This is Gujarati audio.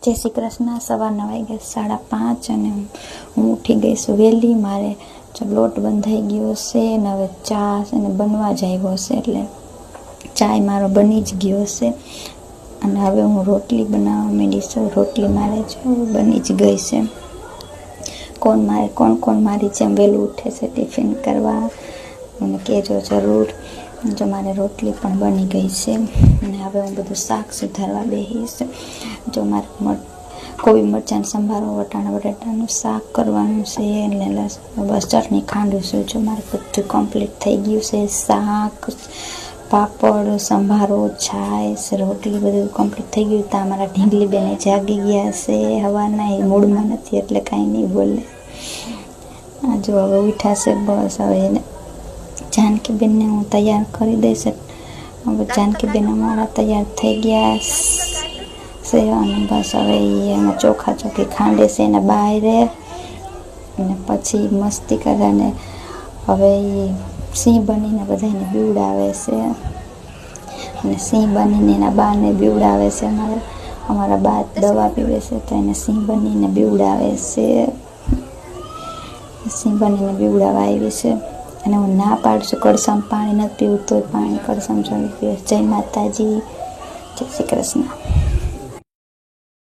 જય શ્રી કૃષ્ણ। સવારના વાગ્યા 5:30 અને હું ઉઠી ગઈ છું વહેલી। મારે લોટ બંધાઈ ગયો છે ને હવે ચા છે ને બનવા જ આવ્યો છે, એટલે ચાય મારો બની જ ગયો છે અને હવે હું રોટલી બનાવવા માંડી છું। રોટલી મારે જો બની જ ગઈ છે। કોણ મારી જેમ વહેલું ઉઠે છે ટિફિન કરવા મને કહેજો જરૂર। જો મારે રોટલી પણ બની ગઈ છે અને હવે હું બધું શાક સુધારવા બેસીશ। જો મારે કોબી મરચાંનો સંભારો, વટાણા બટાટાનું શાક કરવાનું છે એટલે બસ ચટણી ખાંડું છું। જો મારે બધું કમ્પ્લીટ થઈ ગયું છે, શાક, પાપડ, સંભારો, છાશ, રોટલી બધું કમ્પ્લીટ થઈ ગયું। ત્યાં મારા ઢીંગલી બેને જાગી ગયા છે હવારના, એ મૂડમાં નથી એટલે કાંઈ નહીં બોલે। આ જો હવે ઉઠાશે, બસ હવે એને જાનકીબેનને હું તૈયાર કરી દઈશ। હવે જાનકીબેન અમારા તૈયાર થઈ ગયા છે અને બસ હવે એમાં ચોખા ચોખી ખાંડે છે એના બહાર અને પછી મસ્તી કરે ને હવે એ સિંહ બનીને બધાને બીવડાવે છે અને સિંહ બનીને એના બાને બીવડાવે છે। અમારા બા દવા પીવે છે તો એને સિંહ બનીને બીવડાવે છે। સિંહ બનીને બીવડાવવા આવી છે અને હું ના પાડું છું, કળશામાં પાણી નથી પીવું તોય પાણી કળશામાં જોઈ પીવે। જય માતાજી, જય શ્રી કૃષ્ણ।